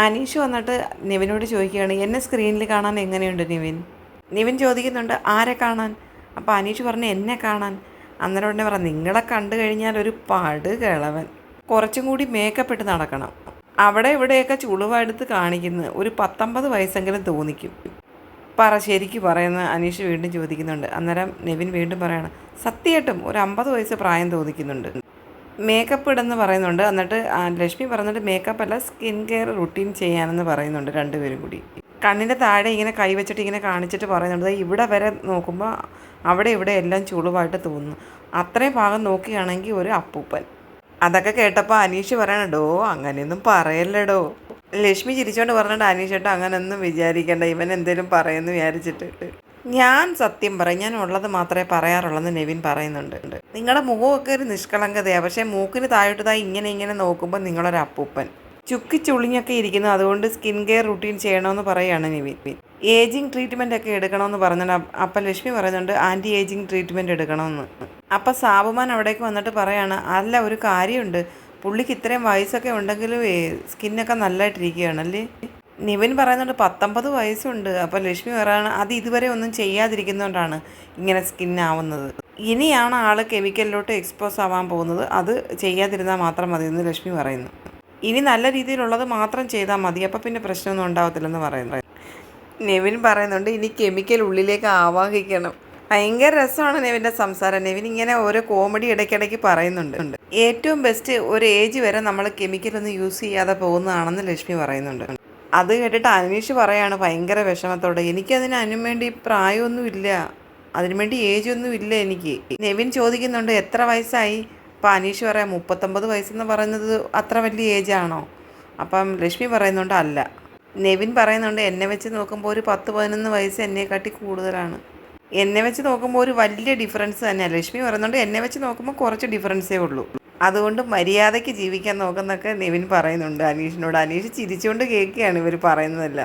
അനീഷ് വന്നിട്ട് നിവിനോട് ചോദിക്കുകയാണ്, എന്നെ സ്ക്രീനിൽ കാണാൻ എങ്ങനെയുണ്ട് നിവിൻ? നിവിൻ ചോദിക്കുന്നുണ്ട്, ആരെ കാണാൻ? അപ്പോൾ അനീഷ് പറഞ്ഞു, എന്നെ കാണാൻ. അന്നേരം ഉടനെ പറഞ്ഞു, നിങ്ങളെ കണ്ടു കഴിഞ്ഞാൽ ഒരു കിളവൻ, കുറച്ചും കൂടി മേക്കപ്പ് ഇട്ട് നടക്കണം. അവിടെ ഇവിടെയൊക്കെ ചുളിവെടുത്ത് കാണിക്കുന്നത് ഒരു 19 വയസ്സെങ്കിലും തോന്നിക്കും. ശരിക്ക് പറയുന്ന അനീഷ് വീണ്ടും ചോദിക്കുന്നുണ്ട്. അന്നേരം നെവിൻ വീണ്ടും പറയാണ്, സത്യമായിട്ടും ഒരു 50 വയസ്സ് പ്രായം തോന്നിക്കുന്നുണ്ട്. മേക്കപ്പ് ഇടെന്ന് പറയുന്നുണ്ട്. എന്നിട്ട് ലക്ഷ്മി പറഞ്ഞിട്ട് മേക്കപ്പ് അല്ല, സ്കിൻ കെയർ റുട്ടീൻ ചെയ്യാനെന്ന് പറയുന്നുണ്ട് രണ്ടുപേരും കൂടി. കണ്ണിൻ്റെ താഴെ ഇങ്ങനെ കൈവച്ചിട്ട് ഇങ്ങനെ കാണിച്ചിട്ട് പറയുന്നുണ്ട്, ഇവിടെ വരെ നോക്കുമ്പോൾ അവിടെ ഇവിടെ എല്ലാം ചുളിവായിട്ട് തോന്നുന്നു. അത്രയും ഭാഗം നോക്കുകയാണെങ്കിൽ ഒരു അപ്പൂപ്പൻ. അതൊക്കെ കേട്ടപ്പോൾ അനീഷ് പറയണോ, അങ്ങനെയൊന്നും പറയല്ലടോ. ലക്ഷ്മി ചിരിച്ചോണ്ട് പറഞ്ഞിട്ട്, അനീഷ് ചേട്ടാ അങ്ങനെയൊന്നും വിചാരിക്കേണ്ട, ഇവൻ എന്തേലും പറയുമെന്ന് വിചാരിച്ചിട്ട്. ഞാൻ സത്യം പറയും, ഞാൻ ഉള്ളത് മാത്രമേ പറയാറുള്ളെന്ന് നെവിൻ പറയുന്നുണ്ട്. നിങ്ങളുടെ മുഖമൊക്കെ ഒരു നിഷ്കളങ്കതയാണ്, പക്ഷേ മൂക്കിന് താഴോട്ടതായി ഇങ്ങനെ ഇങ്ങനെ നോക്കുമ്പോൾ നിങ്ങളൊരു അപ്പൂപ്പൻ, ചുക്കി ചുളിഞ്ഞൊക്കെ ഇരിക്കുന്നു. അതുകൊണ്ട് സ്കിൻ കെയർ റുട്ടീൻ ചെയ്യണമെന്ന് പറയുകയാണ് നെവിൻ. ഏജിങ് ട്രീറ്റ്മെൻ്റ് ഒക്കെ എടുക്കണമെന്ന് പറഞ്ഞാൽ അപ്പം ലക്ഷ്മി പറയുന്നുണ്ട്, ആൻറ്റി ഏജിങ് ട്രീറ്റ്മെൻറ്റ് എടുക്കണമെന്ന്. അപ്പം സാബുമാൻ അവിടേക്ക് വന്നിട്ട് പറയാണ്, അല്ല ഒരു കാര്യമുണ്ട്, പുള്ളിക്ക് ഇത്രയും വയസ്സൊക്കെ ഉണ്ടെങ്കിലും സ്കിന്നൊക്കെ നല്ലതായിട്ടിരിക്കുകയാണല്ലേ. നിവിൻ പറയുന്നുണ്ട്, 19 വയസ്സുണ്ട്. അപ്പോൾ ലക്ഷ്മി പറയുകയാണ്, അത് ഇതുവരെ ഒന്നും ചെയ്യാതിരിക്കുന്നതുകൊണ്ടാണ് ഇങ്ങനെ സ്കിന്നാവുന്നത്. ഇനിയാണ് ആൾ കെമിക്കലിലോട്ട് എക്സ്പോസ് ആവാൻ പോകുന്നത്, അത് ചെയ്യാതിരുന്നാൽ മാത്രം മതി എന്ന് ലക്ഷ്മി പറയുന്നു. ഇനി നല്ല രീതിയിലുള്ളത് മാത്രം ചെയ്താൽ മതി, അപ്പോൾ പിന്നെ പ്രശ്നമൊന്നും ഉണ്ടാവത്തില്ലെന്ന് പറയുന്നത്. നെവിൻ പറയുന്നുണ്ട്, ഇനി കെമിക്കൽ ഉള്ളിലേക്ക് ആവാഹിക്കണം. ഭയങ്കര രസമാണ് നെവിൻ്റെ സംസാരം. നെവിൻ ഇങ്ങനെ ഓരോ കോമഡി ഇടയ്ക്കിടയ്ക്ക് പറയുന്നുണ്ട്. ഏറ്റവും ബെസ്റ്റ് ഒരു ഏജ് വരെ നമ്മൾ കെമിക്കലൊന്നും യൂസ് ചെയ്യാതെ പോകുന്നതാണെന്ന് ലക്ഷ്മി പറയുന്നുണ്ട്. അത് കേട്ടിട്ട് അനീഷ് പറയാണ് ഭയങ്കര വിഷമത്തോടെ, എനിക്കതിന് അതിനും വേണ്ടി പ്രായമൊന്നുമില്ല, അതിനുവേണ്ടി ഏജൊന്നും ഇല്ല എനിക്ക്. നെവിൻ ചോദിക്കുന്നുണ്ട്, എത്ര വയസ്സായി? അപ്പം അനീഷ് പറയാം, 39 വയസ്സെന്ന് പറയുന്നത് അത്ര വലിയ ഏജാണോ? അപ്പം ലക്ഷ്മി പറയുന്നുണ്ട്, അല്ല. നെവിൻ പറയുന്നുണ്ട്, എന്നെ വെച്ച് നോക്കുമ്പോൾ ഒരു 10-11 വയസ്സ് എന്നെക്കാട്ടി കൂടുതലാണ്. എന്നെ വെച്ച് നോക്കുമ്പോൾ ഒരു വലിയ ഡിഫറൻസ് തന്നെയാണ്. ലക്ഷ്മി പറയുന്നുണ്ട്, എന്നെ വെച്ച് നോക്കുമ്പോൾ കുറച്ച് ഡിഫറൻസേ ഉള്ളൂ, അതുകൊണ്ട് മര്യാദയ്ക്ക് ജീവിക്കാൻ നോക്കുന്നൊക്കെ നെവിൻ പറയുന്നുണ്ട് അനീഷിനോട്. അനീഷ് ചിരിച്ചുകൊണ്ട് കേൾക്കുകയാണ് ഇവർ പറയുന്നതല്ല.